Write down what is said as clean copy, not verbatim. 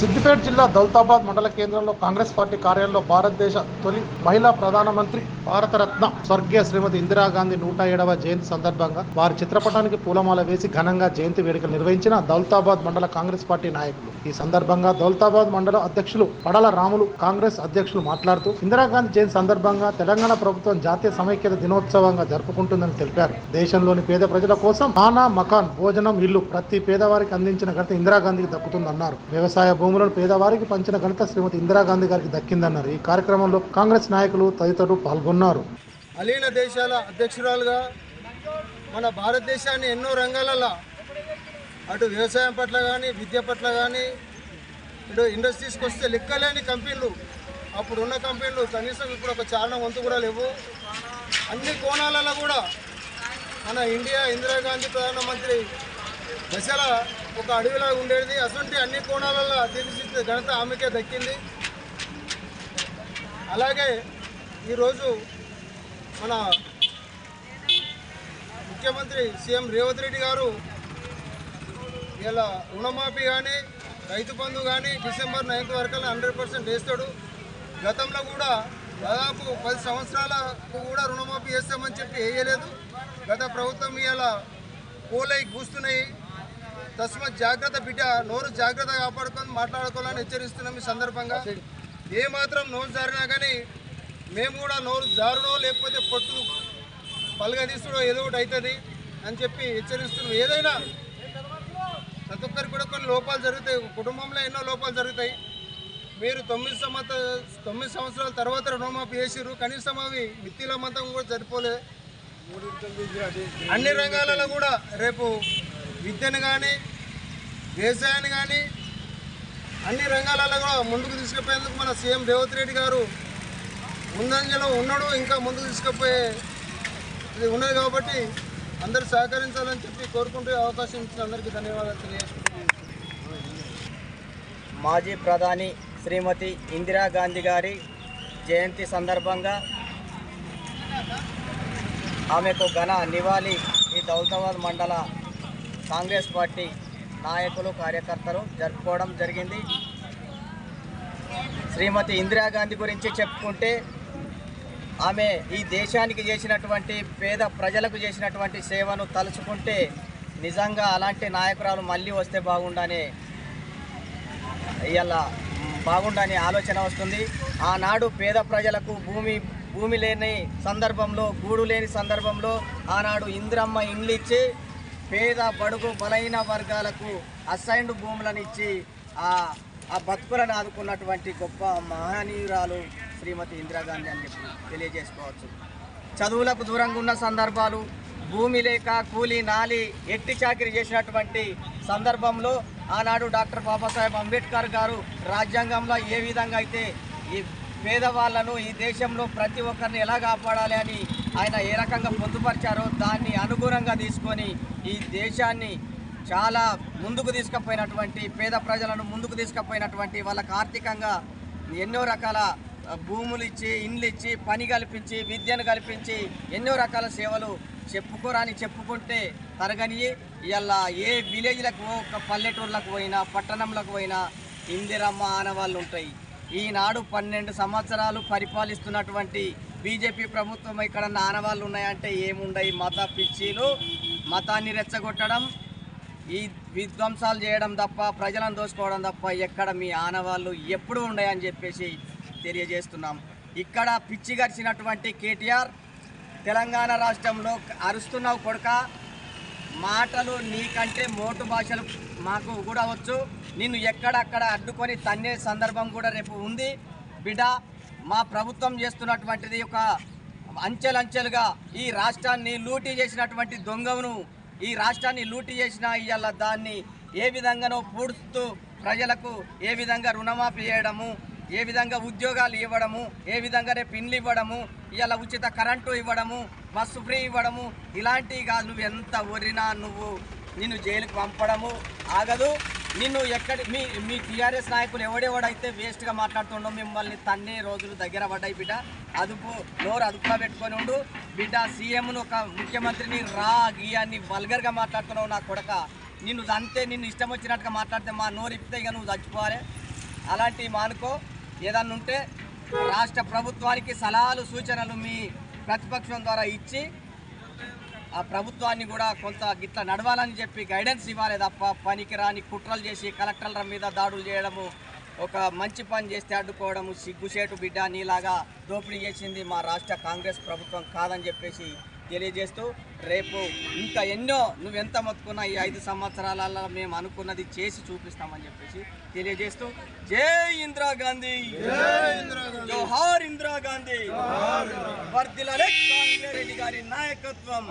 సిద్దిపేట జిల్లా దౌలతాబాద్ మండల కేంద్రంలో కాంగ్రెస్ పార్టీ కార్యాలయంలో భారతదేశ తొలి మహిళా ప్రధానమంత్రి భారతరత్న స్వర్గీయ శ్రీమతి ఇందిరాగాంధీ 107వ జయంతి సందర్భంగా వారి చిత్రపటానికి పూలమాల వేసి ఘనంగా జయంతి వేడుకలు నిర్వహించిన దౌలతాబాద్ మండల కాంగ్రెస్ పార్టీ నాయకులు. ఈ సందర్భంగా దౌలతాబాద్ మండల అధ్యక్షులు పడల రాములు కాంగ్రెస్ అధ్యక్షులు మాట్లాడుతూ ఇందిరాగాంధీ జయంతి సందర్భంగా తెలంగాణ ప్రభుత్వం జాతీయ సమైక్యత దినోత్సవంగా జరుపుకుంటుందని తెలిపారు. దేశంలోని పేద ప్రజల కోసం ఖానా, మకాన్, భోజనం, ఇల్లు ప్రతి పేదవారికి అందించిన ఘనత ఇందిరాగాంధీకి దక్కుతుందన్నారు. వ్యవసాయ భూములను పేదవారికి పంచిన ఘనత శ్రీమతి ఇందిరాగాంధీ గారికి దక్కిందన్నారు. ఈ కార్యక్రమంలో కాంగ్రెస్ నాయకులు తదితరులు పాల్గొన్నారు. అలీన దేశాల అధ్యక్షురాలుగా మన భారతదేశాన్ని ఎన్నో రంగాలలో అటు వ్యవసాయం పట్ల కానీ, విద్య పట్ల కానీ, ఇటు ఇండస్ట్రీస్కి వస్తే లెక్కలేని కంపెనీలు, అప్పుడున్న కంపెనీలు కనీసం ఇప్పుడు ఒక చారణం వంతు కూడా లేవు. అన్ని కోణాలలో కూడా మన ఇందిరాగాంధీ ప్రధానమంత్రి దశల ఒక అడవిలా ఉండేది. అటువంటి అన్ని కోణాలలో తీర్చిదిద్దే ఘనత ఆమెకే దక్కింది. అలాగే ఈరోజు మన ముఖ్యమంత్రి సీఎం రేవంత్ రెడ్డి గారు ఇలా రుణమాఫీ కానీ, రైతు బంధు కానీ డిసెంబర్ 9 వరకు 100% వేస్తాడు. గతంలో కూడా దాదాపు 10 సంవత్సరాలకు కూడా రుణమాఫీ చేస్తామని చెప్పి వేయలేదు. గత ప్రభుత్వం ఇలా పోలై కూస్తున్నాయి. తస్మత్ జాగ్రత్త బిడ్డ, నోరు జాగ్రత్తగా కాపాడుకొని మాట్లాడుకోవాలని హెచ్చరిస్తున్నాం. ఈ సందర్భంగా ఏమాత్రం నోరు జారినా కానీ మేము కూడా నోరు జారుడో లేకపోతే పొట్టు పలగదీసుడో ఏదో ఒకటి అవుతుంది అని చెప్పి హెచ్చరిస్తున్నాం. ఏదైనా ప్రతి ఒక్కరికి కూడా కొన్ని లోపాలు జరుగుతాయి, కుటుంబంలో ఎన్నో లోపాలు జరుగుతాయి. మీరు 9 సంవత్సరాల తర్వాత రుణమాఫీ చేసిర్రు, కనీసం అవి మిత్తిల మంతం కూడా సరిపోలే. అన్ని రంగాలలో కూడా రేపు విద్యను కానీ, వ్యవసాయాన్ని కానీ అన్ని రంగాలలో కూడా ముందుకు తీసుకుపోయేందుకు మన సీఎం రేవంత్ రెడ్డి గారు ముందంజలో ఉన్నాడు. ఇంకా ముందుకు తీసుకుపోయే ఇది ఉన్నది కాబట్టి అందరూ సహకరించాలని చెప్పి కోరుకుంటూ అవకాశం ఇచ్చిన అందరికీ ధన్యవాదాలు తెలియజేసుకుంటున్నాను. మాజీ ప్రధాని శ్రీమతి ఇందిరాగాంధీ గారి జయంతి సందర్భంగా ఆమెకు ఘన నివాళి ఈ దౌలతాబాద్ మండల కాంగ్రెస్ పార్టీ నాయకులు, కార్యకర్తలు జరుపుకోవడం జరిగింది. శ్రీమతి ఇందిరాగాంధీ గురించి చెప్పుకుంటే ఆమె ఈ దేశానికి చేసినటువంటి, పేద ప్రజలకు చేసినటువంటి సేవను తలుచుకుంటే నిజంగా అలాంటి నాయకురాలు మళ్ళీ వస్తే బాగుండని ఆలోచన వస్తుంది. ఆనాడు పేద ప్రజలకు భూమి లేని సందర్భంలో, గూడు లేని సందర్భంలో ఆనాడు ఇందిరమ్మ ఇండ్లు ఇచ్చి పేద బడుగు బలైన వర్గాలకు అసైన్డ్ భూములను ఇచ్చి ఆ బతుకులను ఆదుకున్నటువంటి గొప్ప మహనీయురాలు శ్రీమతి ఇందిరాగాంధీ అని చెప్పి తెలియజేసుకోవచ్చు. చదువులకు దూరంగా ఉన్న సందర్భాలు, భూమి లేక కూలీ నాలి ఎట్టి చాకిరీ చేసినటువంటి సందర్భంలో ఆనాడు డాక్టర్ బాబాసాహెబ్ అంబేద్కర్ గారు రాజ్యాంగంలో ఏ విధంగా అయితే ఈ పేదవాళ్లను, ఈ దేశంలో ప్రతి ఒక్కరిని ఎలా కాపాడాలి అని ఆయన ఏ రకంగా పొందుపరిచారో దాన్ని అనుగుణంగా తీసుకొని ఈ దేశాన్ని చాలా ముందుకు తీసుకుపోయినటువంటి, పేద ప్రజలను ముందుకు తీసుకుపోయినటువంటి, వాళ్ళకు ఆర్థికంగా ఎన్నో రకాల భూములు ఇచ్చి, ఇండ్లు ఇచ్చి, పని కల్పించి, విద్యను కల్పించి ఎన్నో రకాల సేవలు చెప్పుకుంటే తరగని. ఇలా ఏ విలేజ్లకు, ఒక పల్లెటూర్లకు పోయినా, పట్టణంలకు పోయినా ఇందిరమ్మ ఆనవాళ్ళు ఉంటాయి. ఈనాడు 12 సంవత్సరాలు పరిపాలిస్తున్నటువంటి బీజేపీ ప్రభుత్వం ఇక్కడ ఆనవాళ్ళు ఉన్నాయంటే ఏముండయి? మత పిచ్చిలు, మతాన్ని రెచ్చగొట్టడం, ఈ విధ్వంసాలు చేయడం తప్ప, ప్రజలను దోసుకోవడం తప్ప ఎక్కడ మీ ఆనవాళ్ళు ఎప్పుడు ఉన్నాయని చెప్పేసి తెలియజేస్తున్నాం. ఇక్కడ పిచ్చి గడిచినటువంటి కేటీఆర్ తెలంగాణ రాష్ట్రంలో అరుస్తున్నావు కొడుక, మాటలు నీకంటే మోటు భాషలు మాకు కూడా వచ్చు, నిన్ను ఎక్కడక్కడ అడ్డుకొని తన్నే సందర్భం కూడా రేపు ఉంది బిడ్డ. మా ప్రభుత్వం చేస్తున్నటువంటిది ఒక అంచెలంచెలుగా ఈ రాష్ట్రాన్ని లూటీ చేసినటువంటి దొంగను, ఈ రాష్ట్రాన్ని లూటీ చేసిన ఇవాళ దాన్ని ఏ విధంగానో పూడుస్తూ ప్రజలకు ఏ విధంగా రుణమాఫీ చేయడము, ఏ విధంగా ఉద్యోగాలు ఇవ్వడము, ఏ విధంగా రేపు ఇండ్లు ఇవ్వడము, ఇవాళ ఉచిత కరెంటు ఇవ్వడము, బస్సు ఫ్రీ ఇవ్వడము, ఇలాంటివి కాదు. నువ్వు ఎంత ఒరినా నిన్ను జైలుకు పంపడము ఆగదు. నిన్ను మీ టీఆర్ఎస్ నాయకులు ఎవడెవడైతే వేస్ట్గా మాట్లాడుతుండో మిమ్మల్ని తన్నే రోజులు దగ్గర పడ్డాయి బిడ్డ. నోరు అదుపులో పెట్టుకొని ఉండు బిడ్డ. సీఎంను, ఒక ముఖ్యమంత్రిని గీయాన్ని వల్గర్గా మాట్లాడుతున్నావు నా కొడక. నిన్ను ఇష్టం వచ్చినట్టుగా మాట్లాడితే మా నోరు ఇప్పితే ఇక నువ్వు చచ్చిపోవాలి. అలాంటివి మానుకో. ఏదన్నా ఉంటే రాష్ట్ర ప్రభుత్వానికి సలహాలు సూచనలు మీ ప్రతిపక్షం ద్వారా ఇచ్చి ఆ ప్రభుత్వాన్ని కూడా కొంత గిట్ల నడవాలని చెప్పి గైడెన్స్ ఇవ్వాలి తప్ప పనికిరాని కుట్రలు చేసి కలెక్టర్ల మీద దాడులు చేయడము, ఒక మంచి పని చేస్తే అడ్డుకోవడము సిగ్గుచేటు బిడ్డ నీలాగా దోపిడీ చేసింది మా రాష్ట్ర కాంగ్రెస్ ప్రభుత్వం కాదని చెప్పేసి తెలియజేస్తూ, రేపు ఇంకా ఎన్నో నువ్వెంత మొత్తుకున్నా ఈ 5 సంవత్సరాలలో మేము అనుకున్నది చేసి చూపిస్తామని చెప్పేసి తెలియజేస్తూ, జై ఇందిరాగాంధీ, జోహార్ ఇందిరాగాంధీ, వర్ధిల్లాలి కాంగ్రెస్ రెడ్డి గారి నాయకత్వం.